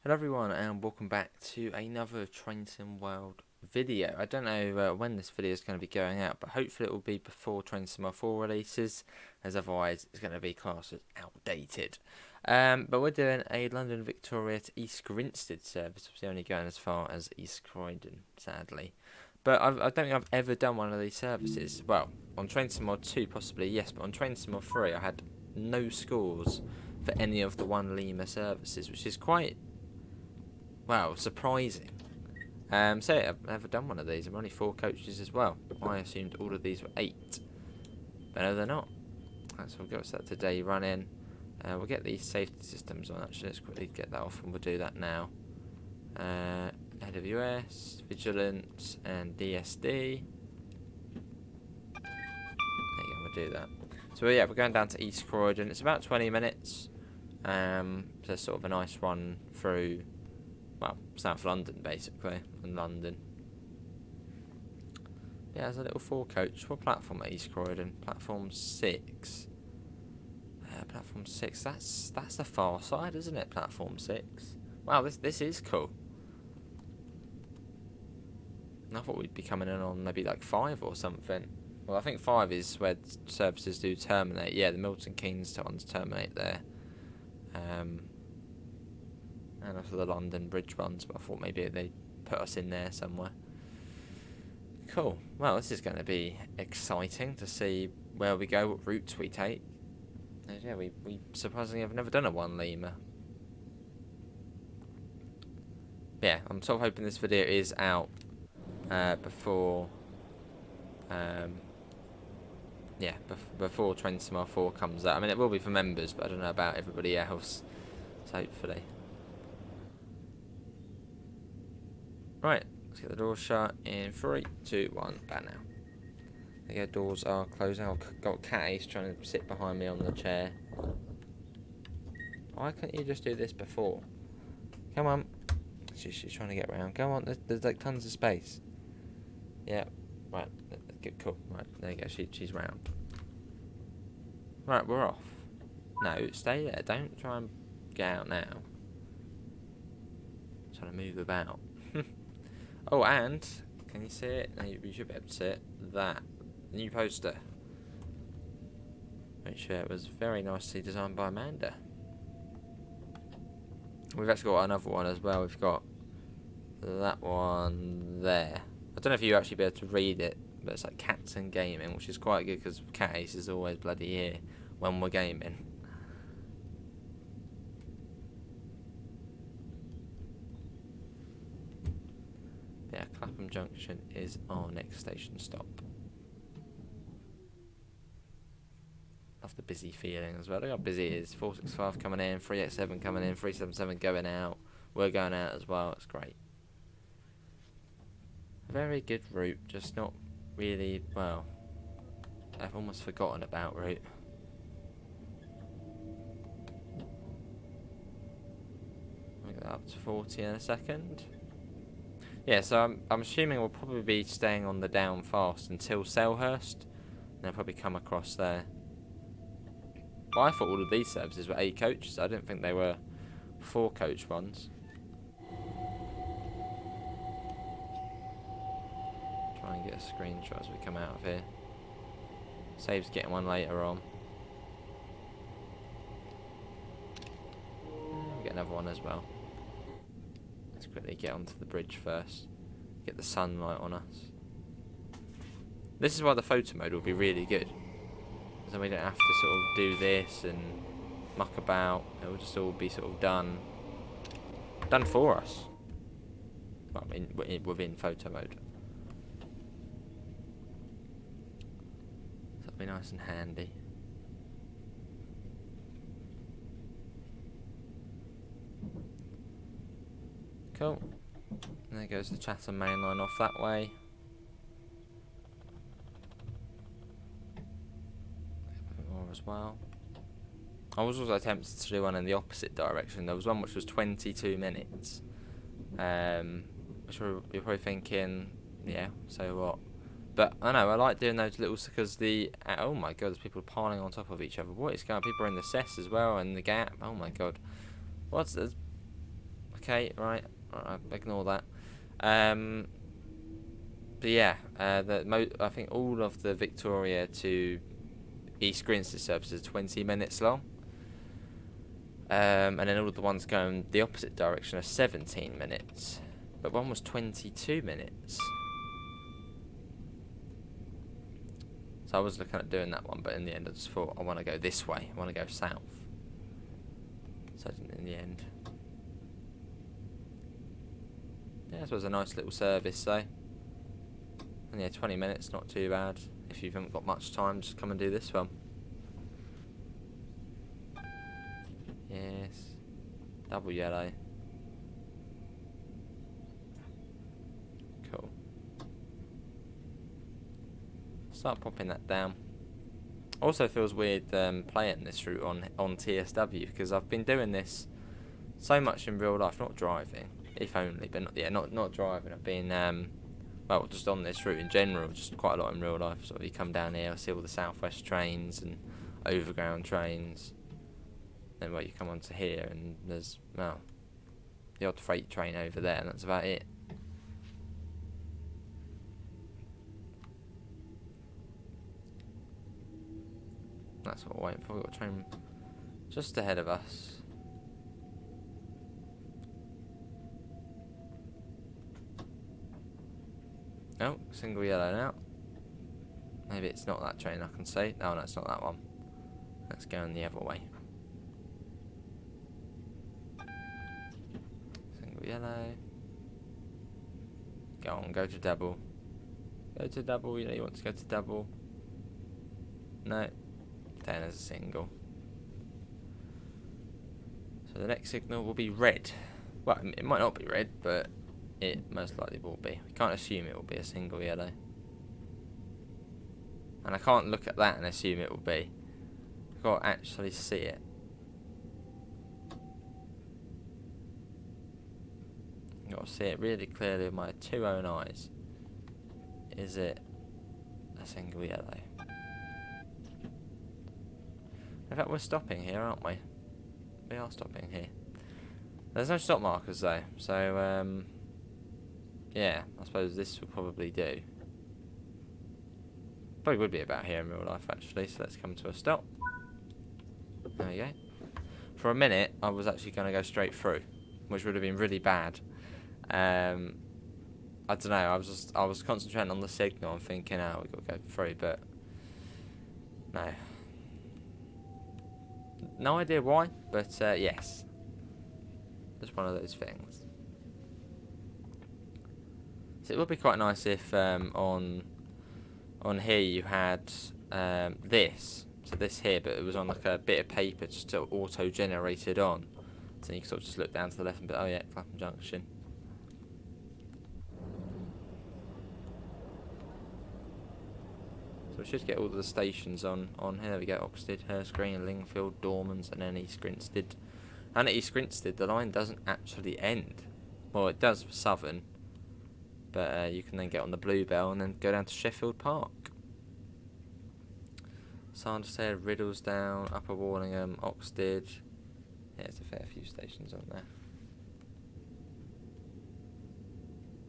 Hello everyone and welcome back to another Train Sim World video. I don't know when this video is going to be going out, but hopefully it will be before Train Sim 4 releases, as otherwise it's going to be classed as outdated. But we're doing a London Victoria to East Grinstead service, which is only going as far as East Croydon, sadly. But I don't think I've ever done one of these services. Well, on Train Sim 2 possibly, yes, but on Train Sim 3 I had no scores for any of the Lima services, which is quite... wow, surprising. So yeah, I've never done one of these. I'm only 4 coaches as well. I assumed all of these were 8. But no, they're not. So we'll go set today running. We'll get these safety systems on actually. Let's quickly get that off and we'll do that now. AWS, Vigilance and DSD. There you go, we'll do that. So yeah, we're going down to East Croydon. It's about 20 minutes. So sort of a nice run through, well, South London basically, in London. Yeah, there's a little 4 coach. What platform at East Croydon? Platform 6. Platform 6. That's the far side, isn't it? Platform 6. Wow, this is cool. I thought we'd be coming in on maybe like 5 or something. Well, I think 5 is where services do terminate. Yeah, the Milton Keynes ones terminate there. And also the London Bridge ones, but I thought maybe they put us in there somewhere. Cool. Well, this is going to be exciting to see where we go, what routes we take. And yeah, we surprisingly have never done a Lima. Yeah, I'm sort of hoping this video is out before before Train Sim 4 comes out. I mean, it will be for members, but I don't know about everybody else. So hopefully. Right, let's get the doors shut in 3, 2, 1, bang now. There you go, doors are closing. I've got Cat Ace trying to sit behind me on the chair. Why can't you just do this before? Come on. She's trying to get around. Go on, there's like tons of space. Yeah, right, good, cool. Right, there you go, she's round. Right, we're off. No, stay there. Don't try and get out now. Trying to move about. Oh, and can you see it? No, you should be able to see it. That new poster, which was very nicely designed by Amanda. We've actually got another one as well. We've got that one there. I don't know if you actually be able to read it, but it's like Cats and Gaming, which is quite good because Cat Ace is always bloody here when we're gaming. Yeah, Clapham Junction is our next station stop. Love the busy feeling as well. Look how busy it is. 465 coming in, 387 coming in, 377 going out. We're going out as well. It's great. Very good route, just not really, well, I've almost forgotten about route. I'll get that up to 40 in a second. Yeah, so I'm assuming we'll probably be staying on the down fast until Selhurst, and then probably come across there. Well, I thought all of these services were 8 coaches. I didn't think they were 4 coach ones. Try and get a screenshot as we come out of here. Saves getting one later on. Get another one as well. Let's quickly get onto the bridge first. Get the sunlight on us. This is why the photo mode will be really good. Because then we don't have to sort of do this and muck about. It will just all be sort of done for us. Well, within photo mode. So that'll be nice and handy. Cool. And there goes the Chatham Mainline off that way. A bit more as well. I was also tempted to do one in the opposite direction. There was one which was 22 minutes. Which you're probably thinking, yeah, so what? But I know, I like doing those little, because oh my god, there's people piling on top of each other. What is going on? People are in the cess as well, and the gap. Oh my god. What's this? I Okay, right. Ignore that. But yeah, I think all of the Victoria to East Grinstead services are 20 minutes long. And then all of the ones going the opposite direction are 17 minutes. But one was 22 minutes. So I was looking at doing that one, but in the end I just thought I want to go this way. I want to go south. So I didn't in the end. Yeah, this was a nice little service though. And yeah, 20 minutes, not too bad. If you haven't got much time, just come and do this one. Yes. Double yellow. Cool. Start popping that down. Also feels weird playing this route on TSW because I've been doing this so much in real life, not driving, if only, but not driving. I've been well, just on this route in general, just quite a lot in real life. So you come down here, I see all the southwest trains and overground trains. Then you come onto here and there's well, the odd freight train over there, and that's about it. That's what we're waiting for. We've got a train just ahead of us. Oh, single yellow now. Maybe it's not that train I can see. No, it's not that one. Let's go the other way. Single yellow. Go on, go to double. Go to double, you know you want to go to double. No. Then as a single. So the next signal will be red. Well, it might not be red, but it most likely will be. We can't assume it will be a single yellow. And I can't look at that and assume it will be. I've got to actually see it. I've got to see it really clearly with my two own eyes. Is it a single yellow? In fact, we're stopping here, aren't we? We are stopping here. There's no stop markers though, so yeah, I suppose this will probably do. Probably would be about here in real life actually, so let's come to a stop. There we go. For a minute, I was actually going to go straight through, which would have been really bad. I don't know, I was concentrating on the signal and thinking, oh, we've got to go through, but no. No idea why, but yes. Just one of those things. So it would be quite nice if on here you had this. So this here, but it was on like a bit of paper just sort of auto-generated on. So you can sort of just look down to the left and be, oh yeah, Clapham Junction. So we should get all the stations on here. There we go, Oxted, Hurst Green, Lingfield, Dormans, and then East Grinstead. And at East Grinstead, the line doesn't actually end. Well, it does for Southern, but you can then get on the Bluebell and then go down to Sheffield Park. Sanderstead, Riddlesdown, Upper Warningham, Oxted. Yeah, there's a fair few stations on there.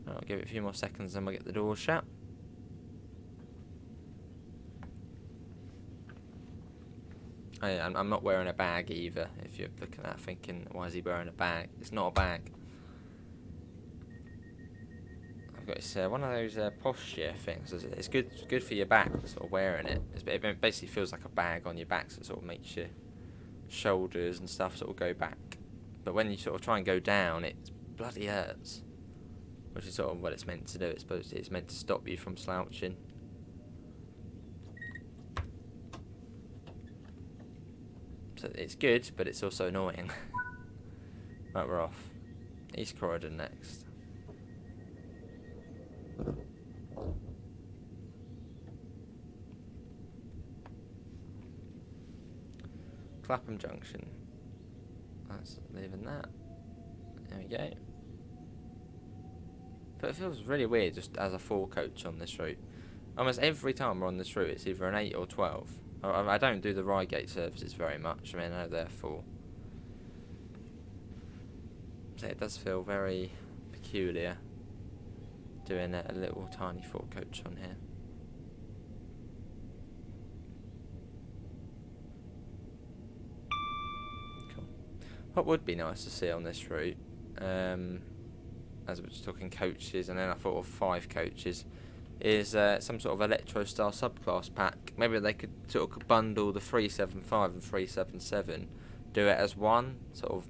I'll give it a few more seconds and we'll get the doors shut. I'm not wearing a bag either, if you're looking at that thinking, why is he wearing a bag? It's not a bag. I've got this, one of those posture things. It's good for your back, sort of wearing it. It basically feels like a bag on your back, so it sort of makes your shoulders and stuff sort of go back. But when you sort of try and go down, it bloody hurts. Which is sort of what it's meant to do. It's meant to stop you from slouching. So it's good, but it's also annoying. Right, we're off. East Croydon next. Clapham Junction. That's leaving that. There we go. But it feels really weird just as a 4 coach on this route. Almost every time we're on this route, it's either an 8 or 12. I don't do the Reigate services very much. I mean, I know they're full. So it does feel very peculiar doing a little tiny thought coach on here. Cool. What would be nice to see on this route, as we're just talking coaches, and then I thought of 5 coaches, is some sort of electro style subclass pack. Maybe they could sort of bundle the 375 and 377, do it as one sort of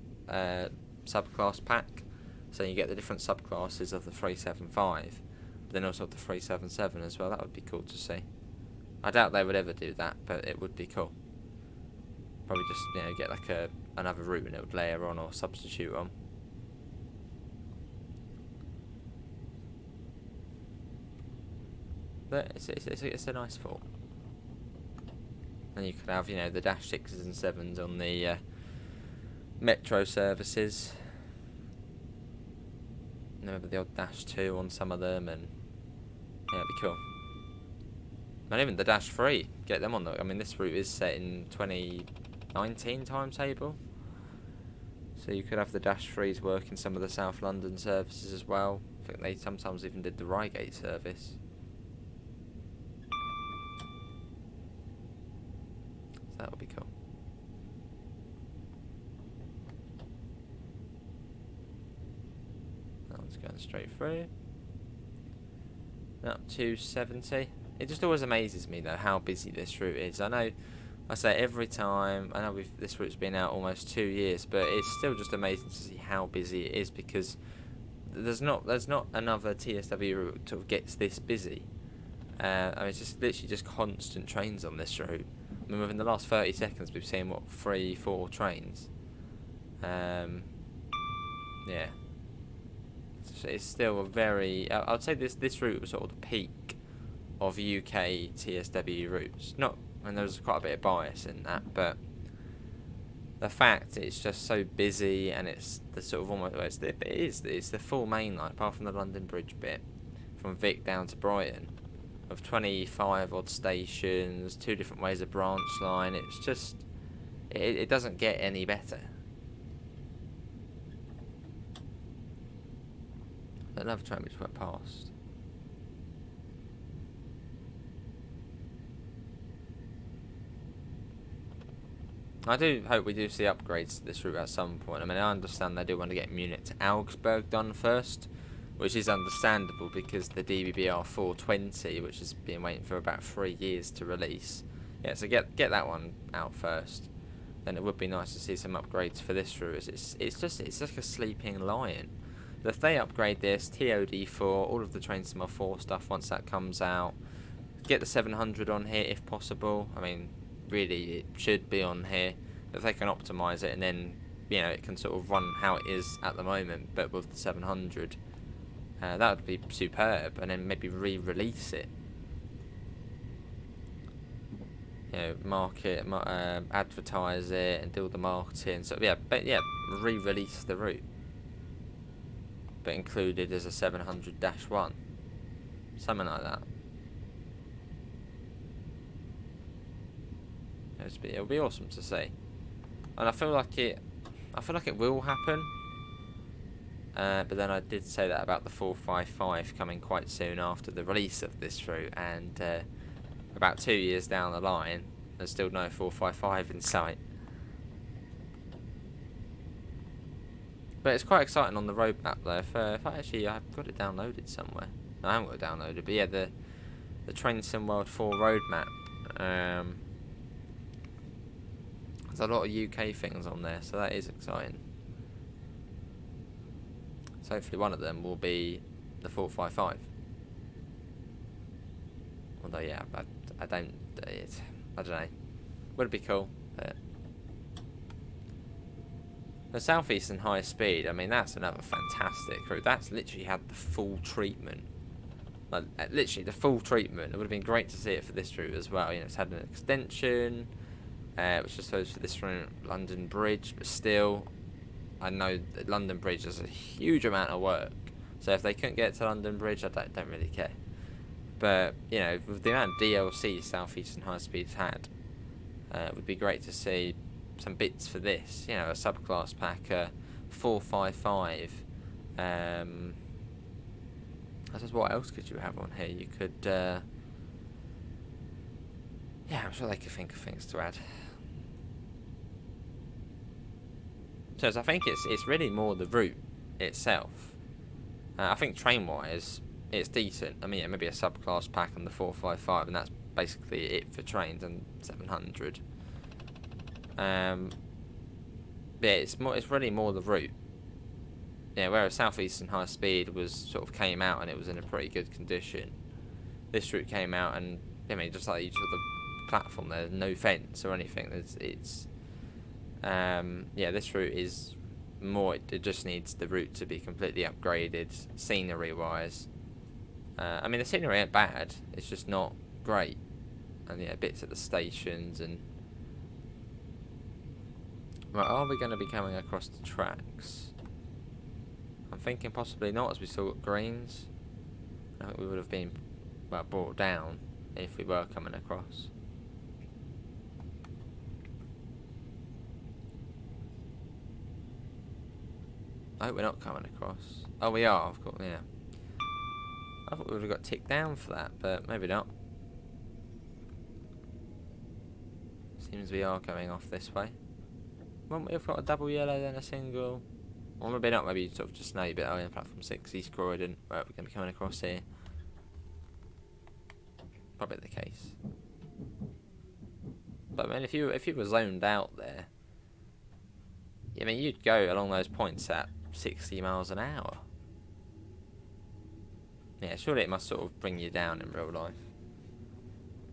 subclass pack, so you get the different subclasses of the 375, but then also the 377 as well. That would be cool to see. I doubt they would ever do that, but it would be cool. Probably just, you know, get like another route and it would layer on or substitute on. But it's a nice thought. And you could have, you know, the dash 6s and 7s on the metro services. Maybe the odd dash 2 on some of them, and yeah, it'd be cool. And even the dash 3, get them on the. I mean, this route is set in 2019 timetable, so you could have the dash 3s working some of the South London services as well. I think they sometimes even did the Reigate service. So that would be cool. That one's going straight through. Up to 70. It just always amazes me though how busy this route is. I say every time. I know this route's been out almost 2 years, but it's still just amazing to see how busy it is, because there's not another TSW route that sort of gets this busy. I mean, it's just literally just constant trains on this route. I mean, within the last 30 seconds, we've seen, what, 3-4 trains? Yeah. It's still a very... I would say this route was sort of the peak of UK TSW routes. Not... I mean, there's quite a bit of bias in that, but the fact it's just so busy, and it's the sort of almost... It's the full main line, apart from the London Bridge bit, from Vic down to Brighton, of 25 odd stations, 2 different ways of branch line. It's just, it doesn't get any better. Another train which went past. I do hope we do see upgrades to this route at some point. I mean, I understand they do want to get Munich to Augsburg done first, which is understandable because the DBBR 420, which has been waiting for about 3 years to release. Yeah, so get that one out first. Then it would be nice to see some upgrades for this route. It's like a sleeping lion. But if they upgrade this, TOD4, all of the Trainsim 4 stuff once that comes out, get the 700 on here if possible. I mean, really, it should be on here. If they can optimise it, and then, you know, it can sort of run how it is at the moment, but with the 700. That would be superb, and then maybe re-release it. You know, market, advertise it, and do all the marketing. So yeah, re-release the route, but included as a 700-1, something like that. It'll be awesome to see, and I feel like it will happen. But then I did say that about the 455 coming quite soon after the release of this route, and about 2 years down the line, there's still no 455 in sight. But it's quite exciting on the roadmap though. If I've got it downloaded somewhere. No, I haven't got it downloaded, but yeah, the Trainsim World 4 roadmap. There's a lot of UK things on there, so that is exciting. So hopefully one of them will be the 455. Although yeah, I don't know. Would be cool. But the Southeastern High Speed, I mean, that's another fantastic route. That's literally had the full treatment. Like, literally the full treatment. It would have been great to see it for this route as well. You know, it's had an extension, which I suppose for this route, London Bridge, but still, I know that London Bridge is a huge amount of work. So if they couldn't get to London Bridge, I don't really care. But, you know, with the amount of DLC Southeastern High Speed's had, it would be great to see some bits for this. You know, a subclass pack, 455. I suppose what else could you have on here? You could, yeah, I'm sure they could think of things to add. So I think it's really more the route itself. I think train-wise, it's decent. I mean, yeah, maybe a subclass pack on the 455, and that's basically it for trains and 700. Yeah, it's really more the route. Yeah, whereas Southeastern High Speed was sort of came out and it was in a pretty good condition. This route came out and I mean, just like you saw the platform, there's no fence or anything. Yeah, this route is more. It just needs the route to be completely upgraded, scenery-wise. I mean, the scenery ain't bad. It's just not great, and yeah, bits at the stations and. Right, are we going to be coming across the tracks? I'm thinking possibly not, as we still got greens. I think we would have been, well, brought down if we were coming across. I hope we're not coming across. Oh, we are, of course, yeah. I thought we would have got ticked down for that, but maybe not. Seems we are going off this way. Wouldn't we have got a double yellow, then a single? Or maybe not, maybe sort of just know a bit. Oh, yeah, platform 6, East Croydon. Right, we're going to be coming across here. Probably the case. But I mean, if you were zoned out there, I mean, you'd go along those points at 60 miles an hour. Yeah, surely it must sort of bring you down in real life.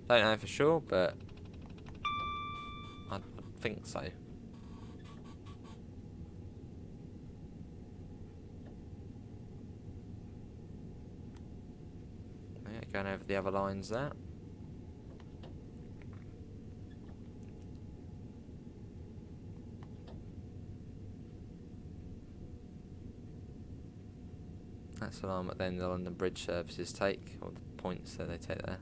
Don't know for sure, but I think so. Yeah, going over the other lines there. That's the line that then the London Bridge services take, or the points that they take there.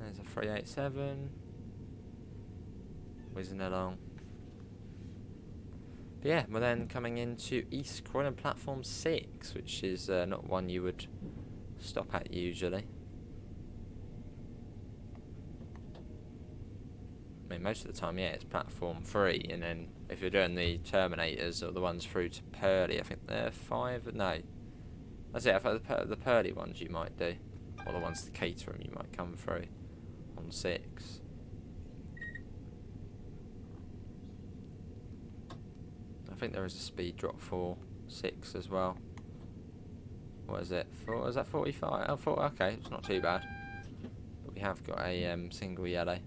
There's a 387. Whizzing along. But yeah, we're then coming into East Croydon platform 6, which is not one you would stop at usually. I mean, most of the time, yeah, it's platform 3, and then if you're doing the Terminators or the ones through to Purley, I think they're 5. No, that's it. I think the Purley ones you might do, or the ones to Caterham you might come through on 6. I think there is a speed drop for 6 as well. What is it? Is that 45? Oh, 40, okay, it's not too bad. But we have got a single yellow.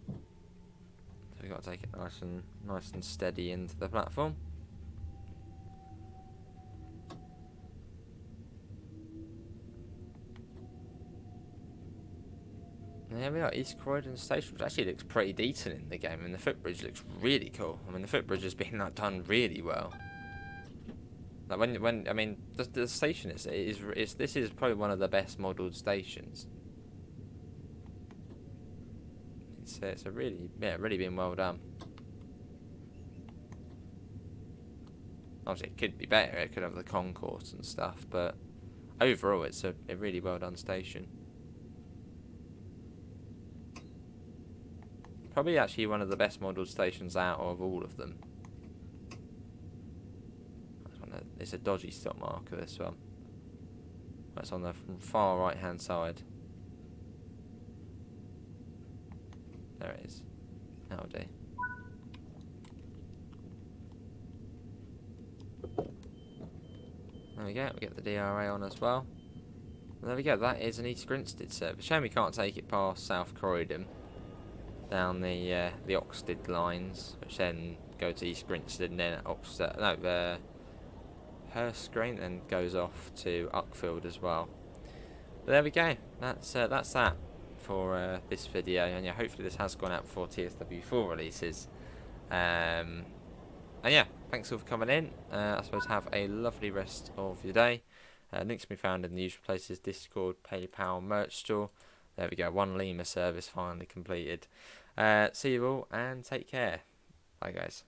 So we've got to take it nice and steady into the platform. And there we are, East Croydon Station, which actually looks pretty decent in the game, and the footbridge looks really cool. I mean, the footbridge has been done really well. Like when I mean, the station this is probably one of the best modelled stations. It's a really been well done. Obviously, it could be better. It could have the concourse and stuff, but overall, it's a really well done station. Probably actually one of the best modelled stations out of all of them. It's a dodgy stop marker, this one. That's on the far right hand side. There it is. That'll do. There we go, we get the DRA on as well. And there we go, that is an East Grinstead service. Shame we can't take it past South Croydon. Down the Oxted lines, which then go to East Grinstead and then Hurst Green, then goes off to Uckfield as well. But there we go. That's that for this video, and yeah, hopefully this has gone out before TSW4 releases. And yeah, thanks all for coming in. I suppose have a lovely rest of your day. Links can be found in the usual places: Discord, PayPal, merch store. There we go, one Lima service finally completed. See you all and take care. Bye guys.